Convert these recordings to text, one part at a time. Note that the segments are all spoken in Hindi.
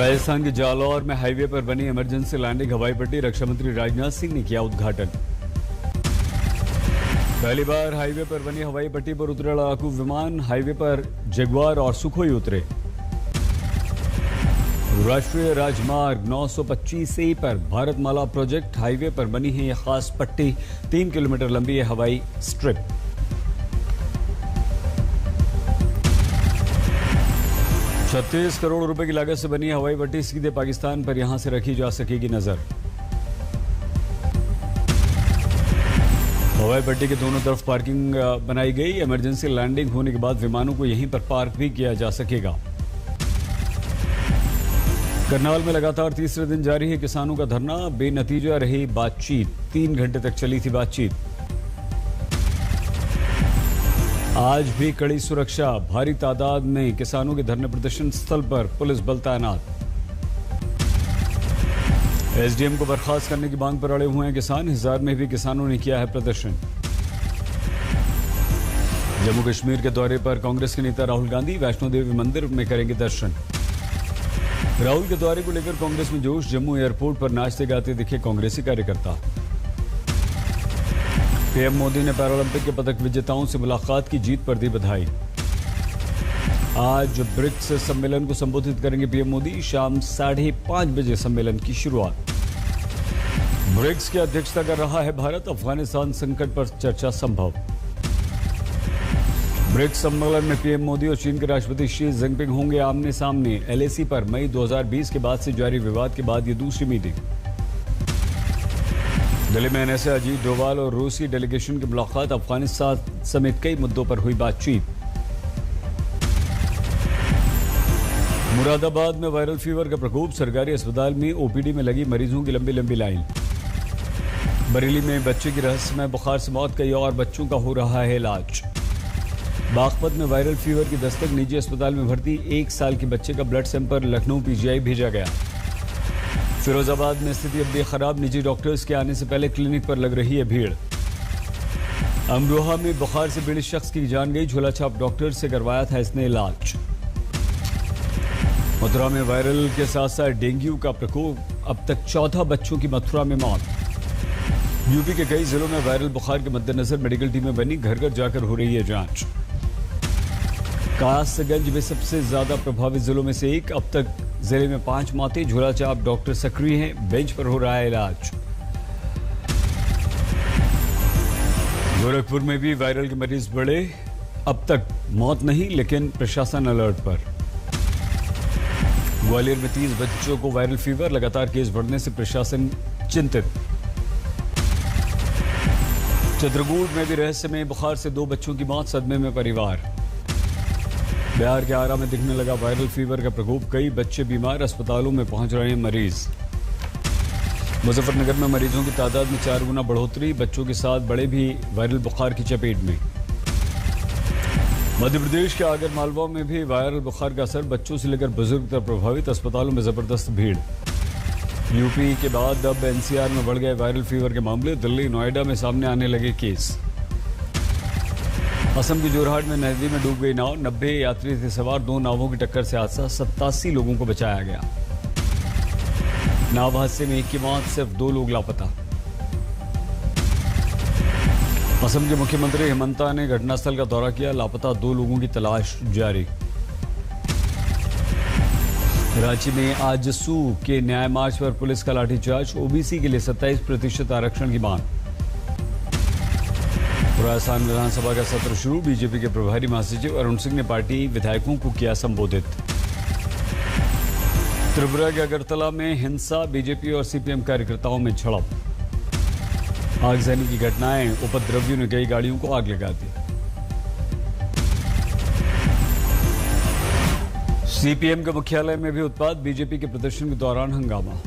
राजस्थान के जालौर में हाईवे पर बनी इमरजेंसी लैंडिंग हवाई पट्टी रक्षा मंत्री राजनाथ सिंह ने किया उद्घाटन। पहली बार हाईवे पर बनी हवाई पट्टी पर उतरे लड़ाकू विमान, हाईवे पर जगुआर और सुखोई उतरे। राष्ट्रीय राजमार्ग 925A पर भारतमाला प्रोजेक्ट हाईवे पर बनी है यह खास पट्टी, 3 किलोमीटर लंबी है हवाई स्ट्रिप। ₹36 करोड़ की लागत से बनी हवाई पट्टी सीधे पाकिस्तान पर यहां से रखी जा सकेगी नजर। हवाई पट्टी के दोनों तरफ पार्किंग बनाई गई। इमरजेंसी लैंडिंग होने के बाद विमानों को यहीं पर पार्क भी किया जा सकेगा। करनाल में लगातार तीसरे दिन जारी है किसानों का धरना, बेनतीजा रही बातचीत, 3 घंटे तक चली थी बातचीत। आज भी कड़ी सुरक्षा, भारी तादाद में किसानों के धरने प्रदर्शन स्थल पर पुलिस बल तैनात। एसडीएम को बर्खास्त करने की मांग पर अड़े हुए हैं किसान, हिसार में भी किसानों ने किया है प्रदर्शन। जम्मू कश्मीर के दौरे पर कांग्रेस के नेता राहुल गांधी वैष्णो देवी मंदिर में करेंगे दर्शन। राहुल के दौरे को लेकर कांग्रेस में जोश, जम्मू एयरपोर्ट पर नाचते गाते दिखे कांग्रेसी कार्यकर्ता। पीएम मोदी ने पैरालंपिक के पदक विजेताओं से मुलाकात की, जीत पर दी बधाई। आज ब्रिक्स सम्मेलन को संबोधित करेंगे पीएम मोदी, शाम 5:30 बजे सम्मेलन की शुरुआत। ब्रिक्स की अध्यक्षता कर रहा है भारत, अफगानिस्तान संकट पर चर्चा संभव। ब्रिक्स सम्मेलन में पीएम मोदी और चीन के राष्ट्रपति शी जिनपिंग होंगे आमने सामने। एलएसी पर मई 2020 के बाद से जारी विवाद के बाद ये दूसरी मीटिंग। दिल्ली में एनएसए अजीत डोभाल और रूसी डेलीगेशन की मुलाकात, अफगानिस्तान समेत कई मुद्दों पर हुई बातचीत। मुरादाबाद में वायरल फीवर का प्रकोप, सरकारी अस्पताल में ओपीडी में लगी मरीजों की लंबी लंबी लाइन। बरेली में बच्चे की रहस्यमय बुखार से मौत, कई और बच्चों का हो रहा है इलाज। बागपत में वायरल फीवर की दस्तक, निजी अस्पताल में भर्ती 1 साल के बच्चे का ब्लड सैंपल लखनऊ पीजीआई भेजा गया। फिरोजाबाद में स्थिति अब भी खराब, निजी डॉक्टर्स के आने से पहले क्लिनिक पर लग रही है भीड़। अमरोहा में बुखार से पीड़ित शख्स की जान गई, झोलाछाप डॉक्टर से करवाया था इसने इलाज। मथुरा में वायरल के साथ साथ डेंगू का प्रकोप, अब तक 14 बच्चों की मथुरा में मौत। यूपी के कई जिलों में वायरल बुखार के मद्देनजर मेडिकल टीमें बनी, घर घर जाकर हो रही है जांच। कासगंज में सबसे ज्यादा प्रभावित जिलों में से एक, अब तक जिले में 5 मौतें, झोलाछाप डॉक्टर सक्रिय हैं, बेंच पर हो रहा है इलाज। गोरखपुर में भी वायरल के मरीज बढ़े, अब तक मौत नहीं लेकिन प्रशासन अलर्ट पर। ग्वालियर में 30 बच्चों को वायरल फीवर, लगातार केस बढ़ने से प्रशासन चिंतित। चित्रकूट में भी रहस्यमय बुखार से 2 बच्चों की मौत, सदमे में परिवार। बिहार के आरा में दिखने लगा वायरल फीवर का प्रकोप, कई बच्चे बीमार, अस्पतालों में पहुंच रहे हैं मरीज। मुजफ्फरनगर में मरीजों की तादाद में 4 गुना बढ़ोतरी, बच्चों के साथ बड़े भी वायरल बुखार की चपेट में। मध्य प्रदेश के आगर मालवा में भी वायरल बुखार का असर, बच्चों से लेकर बुजुर्ग तक प्रभावित, अस्पतालों में जबरदस्त भीड़। यूपी के बाद अब एनसीआर में बढ़ गए वायरल फीवर के मामले, दिल्ली नोएडा में सामने आने लगे केस। असम की जोरहाट में नदी में डूब गई नाव, 90 यात्री थे सवार, 2 नावों की टक्कर से हादसा, 87 लोगों को बचाया गया। नाव हादसे में 1 की मौत, सिर्फ 2 लोग लापता। असम के मुख्यमंत्री हेमंता ने घटनास्थल का दौरा किया, लापता 2 लोगों की तलाश जारी। रांची में आजसू के न्याय मार्च पर पुलिस का लाठीचार्ज, ओबीसी के लिए 27% आरक्षण की मांग। राजस्थान विधानसभा का सत्र शुरू, बीजेपी के प्रभारी महासचिव अरुण सिंह ने पार्टी विधायकों को किया संबोधित। त्रिपुरा के अगरतला में हिंसा, बीजेपी और सीपीएम कार्यकर्ताओं में झड़प। आगजनी की घटनाएं, उपद्रवियों ने कई गाड़ियों को आग लगा दी। सीपीएम के मुख्यालय में भी उत्पात, बीजेपी के प्रदर्शन के दौरान हंगामा।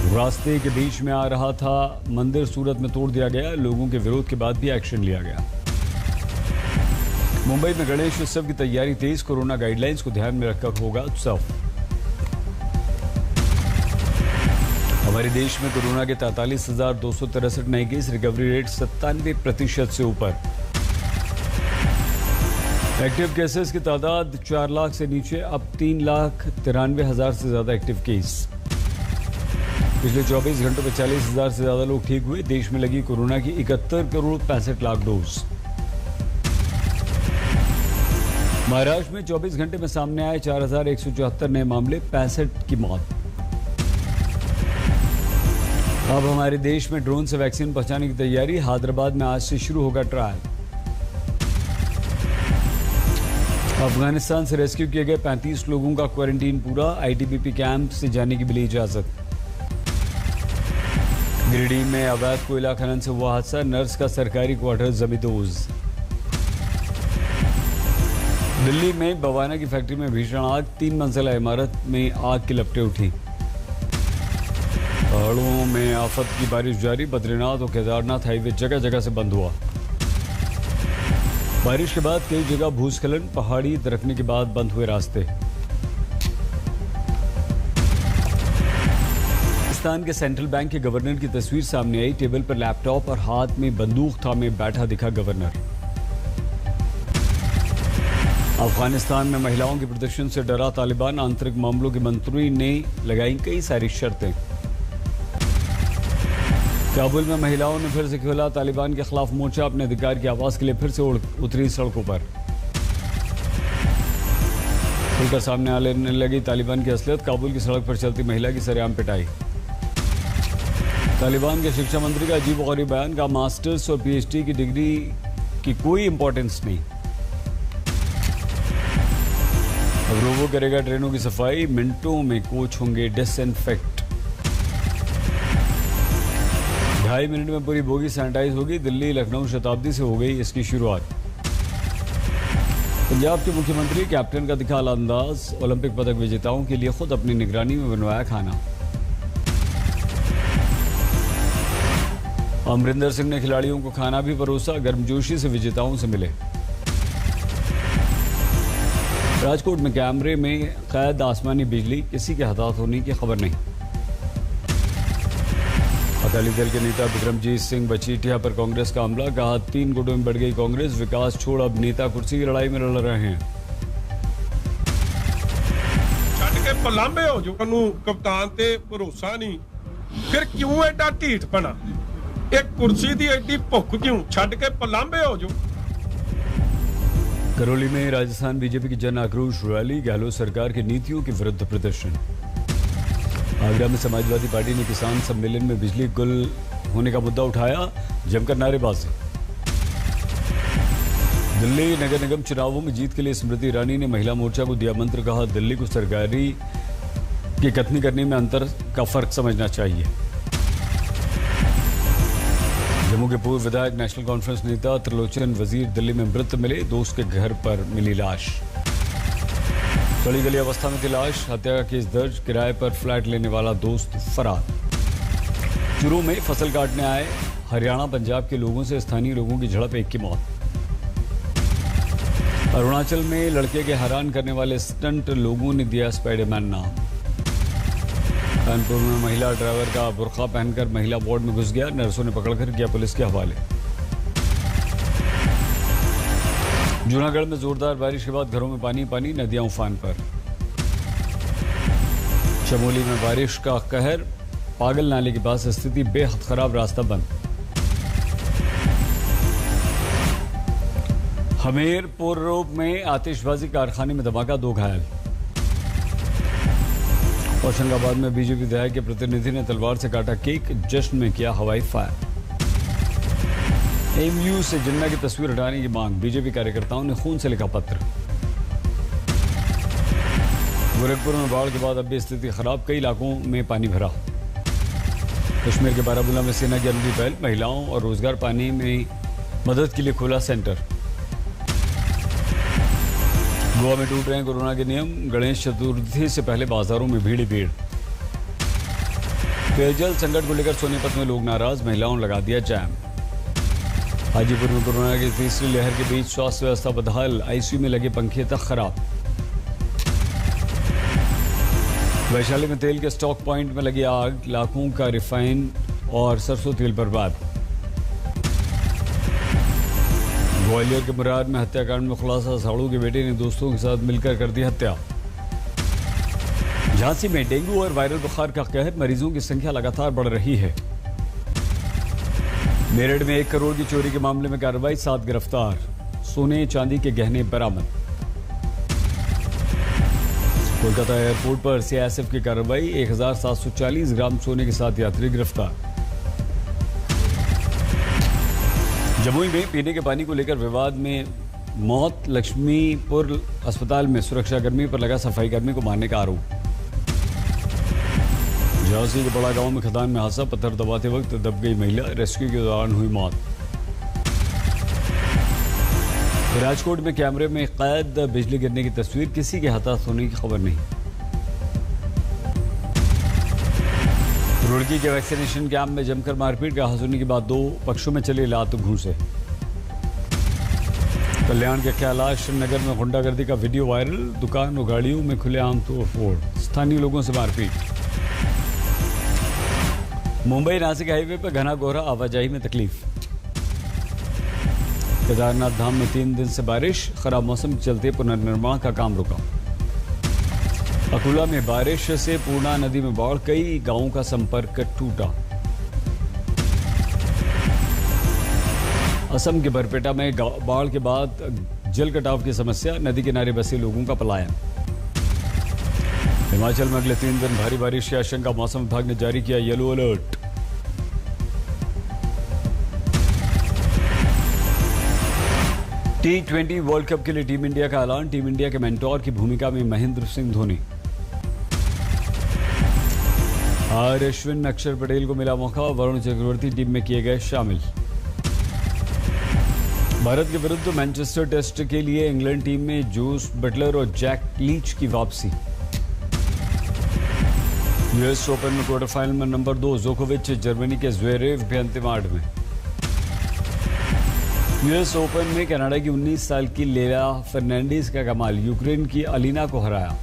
रास्ते के बीच में आ रहा था मंदिर, सूरत में तोड़ दिया गया, लोगों के विरोध के बाद भी एक्शन लिया गया। मुंबई में गणेश उत्सव की तैयारी तेज, कोरोना गाइडलाइंस को ध्यान में रखकर होगा उत्सव। हमारे देश में कोरोना के 43,263 नए केस, रिकवरी रेट 97% से ऊपर। एक्टिव केसेस की तादाद 4 लाख से नीचे, अब 3,93,000 से ज्यादा एक्टिव केस। पिछले 24 घंटों में 40,000 से ज्यादा लोग ठीक हुए। देश में लगी कोरोना की 71 करोड़ 65 लाख डोज। महाराष्ट्र में 24 घंटे में सामने आए 4,174 नए मामले, 65 की मौत। अब हमारे देश में ड्रोन से वैक्सीन पहुंचाने की तैयारी। हैदराबाद में आज से शुरू होगा ट्रायल। अफगानिस्तान से रेस्क्यू किए गए 35 लोगों का क्वारंटीन पूरा। आईटीबीपी कैंप से जाने की मिली इजाजत। गिरिडीह में अवैध कोयला खनन से हुआ हादसा, नर्स का सरकारी क्वार्टर जमींदोज। दिल्ली में बवाना की फैक्ट्री में भीषण आग, 3 मंजिला इमारत में आग की लपटें उठी। पहाड़ों में आफत की बारिश जारी, बद्रीनाथ और केदारनाथ हाईवे जगह जगह से बंद हुआ। बारिश के बाद कई जगह भूस्खलन, पहाड़ी दरकने के बाद बंद हुए रास्ते। पाकिस्तान के सेंट्रल बैंक के गवर्नर की तस्वीर सामने आई। टेबल पर लैपटॉप और हाथ में बंदूक थामे बैठा दिखा गवर्नर। अफगानिस्तान में महिलाओं के प्रदर्शन से डरा तालिबान, आंतरिक मामलों के मंत्री ने लगाई कई सारी शर्तें। काबुल में महिलाओं ने फिर से खोला तालिबान के खिलाफ मोर्चा, अपने अधिकार की आवाज के लिए फिर से उतरी सड़कों पर। खुलकर सामने आने लगी तालिबान की असलियत, काबुल की सड़क पर चलती महिला की सरेआम पिटाई। तालिबान के शिक्षा मंत्री का अजीब गरीब बयान, का मास्टर्स और पीएचडी की डिग्री की कोई इंपॉर्टेंस नहीं। अब रोबो करेगा ट्रेनों की सफाई, मिनटों में कोच होंगे डिसइंफेक्ट। 2.5 मिनट में पूरी बोगी सैनिटाइज होगी। दिल्ली लखनऊ शताब्दी से हो गई इसकी शुरुआत। पंजाब के मुख्यमंत्री कैप्टन का दिखा अंदाज, ओलंपिक पदक विजेताओं के लिए खुद अपनी निगरानी में बनवाया खाना। अमरिंदर सिंह ने खिलाड़ियों को खाना भी परोसा, गर्मजोशी से विजेताओं से मिले। राजकोट में कैमरे में कैद आसमानी बिजली, किसी के हताहत होने की खबर नहीं। अकाली दल के नेता बिक्रमजीत सिंह बचीठिया पर कांग्रेस का हमला, कहा 3 गुटों में बढ़ गई कांग्रेस, विकास छोड़ अब नेता कुर्सी की लड़ाई में लड़ रहे हैं। छड़ के पलांबे हो जो कप्तान ते भरोसा नहीं, फिर क्यों एडा ढीठपना, एक कुर्सी दी एडी भुख क्यों, छड़ के पलांबे हो जो। करौली में राजस्थान बीजेपी की जन आक्रोश रैली, गहलोत सरकार की नीतियों के विरुद्ध प्रदर्शन। आगरा में समाजवादी पार्टी ने किसान सम्मेलन में बिजली गुल होने का मुद्दा उठाया, जमकर नारेबाजी। दिल्ली नगर निगम चुनावों में जीत के लिए स्मृति ईरानी ने महिला मोर्चा को दिया मंत्र, कहा दिल्ली को सरकारी की कथनी करने में अंतर का फर्क समझना चाहिए। जम्मू के पूर्व विधायक नेशनल कॉन्फ्रेंस नेता त्रिलोचन वजीर दिल्ली में मृत मिले, दोस्त के घर पर मिली लाश। सड़ी गली अवस्था में थी लाश, हत्या का केस दर्ज, किराए पर फ्लैट लेने वाला दोस्त फरार। चूरू में फसल काटने आए हरियाणा पंजाब के लोगों से स्थानीय लोगों की झड़प, 1 की मौत। अरुणाचल में लड़के के हैरान करने वाले स्टंट लोगों ने दिया स्पाइडरमैन नाम। कानपुर में महिला ड्राइवर का बुर्का पहनकर महिला वार्ड में घुस गया, नर्सों ने पकड़कर किया पुलिस के हवाले। जूनागढ़ में जोरदार बारिश के बाद घरों में पानी पानी, नदियां उफान पर। चमोली में बारिश का कहर, पागल नाले के पास स्थिति बेहद खराब, रास्ता बंद। हमीरपुर में आतिशबाजी कारखाने में धमाका, 2 घायल। होशंगाबाद में बीजेपी विधायक के प्रतिनिधि ने तलवार से काटा केक, जश्न में किया हवाई फायर। एमयू से जिन्ना की तस्वीर हटाने की मांग, बीजेपी कार्यकर्ताओं ने खून से लिखा पत्र। गोरखपुर में बाढ़ के बाद अब भी स्थिति खराब, कई इलाकों में पानी भरा। कश्मीर के बारामूला में सेना की अनूठी पहल, महिलाओं और रोजगार पाने में मदद के लिए खोला सेंटर। गोवा में टूट रहे हैं कोरोना के नियम, गणेश चतुर्थी से पहले बाजारों में भीड़ ही भीड़। पेयजल संकट को लेकर सोनीपत में लोग नाराज, महिलाओं ने लगा दिया जैम। हाजीपुर में कोरोना की तीसरी लहर के बीच स्वास्थ्य व्यवस्था बदहाल, आईसीयू में लगे पंखे तक खराब। वैशाली में तेल के स्टॉक पॉइंट में लगी आग, लाखों का रिफाइन और सरसों तेल बर्बाद। ग्वालियर के मुराद में हत्याकांड में खुलासा, साड़ू के बेटे ने दोस्तों के साथ मिलकर कर दी हत्या। झांसी में डेंगू और वायरल बुखार का कहर, मरीजों की संख्या लगातार बढ़ रही है। मेरठ में 1 करोड़ की चोरी के मामले में कार्रवाई, 7 गिरफ्तार, सोने चांदी के गहने बरामद। कोलकाता एयरपोर्ट पर सीआईएसएफ की कार्रवाई, 1740 ग्राम सोने के साथ यात्री गिरफ्तार। जमुई में पीने के पानी को लेकर विवाद में मौत, लक्ष्मीपुर अस्पताल में सुरक्षाकर्मी पर लगा सफाई कर्मी को मारने का आरोप। झांसी के बड़ा गांव में खदान में हादसा, पत्थर दबाते वक्त दब गई महिला, रेस्क्यू के दौरान हुई मौत। राजकोट में कैमरे में कैद बिजली गिरने की तस्वीर, किसी के हताहत होने की खबर नहीं। रुड़की के वैक्सीनेशन कैंप में जमकर मारपीट, का होने के बाद 2 पक्षों में चले लात घूंसे। कल्याण के कैलाश नगर में गुंडागर्दी का वीडियो वायरल, दुकान और गाड़ियों में खुलेआम तोड़फोड़, स्थानीय लोगों से मारपीट। मुंबई नासिक हाईवे पर घना कोहरा, आवाजाही में तकलीफ। केदारनाथ धाम में 3 दिन से बारिश, खराब मौसम के चलते पुनर्निर्माण का काम रुका। अकोला में बारिश से पूर्णा नदी में बाढ़, कई गांवों का संपर्क टूटा। असम के बरपेटा में बाढ़ के बाद जल कटाव की समस्या, नदी किनारे बसे लोगों का पलायन। हिमाचल में अगले 3 दिन भारी बारिश की आशंका, मौसम विभाग ने जारी किया yellow alert. T20 world cup के लिए टीम इंडिया का ऐलान, टीम इंडिया के मेंटोर की भूमिका में महेंद्र सिंह धोनी। अश्विन, अक्षर पटेल को मिला मौका, वरुण चक्रवर्ती टीम में किए गए शामिल। भारत के विरुद्ध मैनचेस्टर टेस्ट के लिए इंग्लैंड टीम में जोस बटलर और जैक लीच की वापसी। यूएस ओपन में क्वार्टर फाइनल में नंबर 2 जोकोविच, जर्मनी के ज़्वेरेव भी अंतिम 8 में। यूएस ओपन में कनाडा की 19 साल की लेला फर्नांडीज का कमाल, यूक्रेन की अलीना को हराया।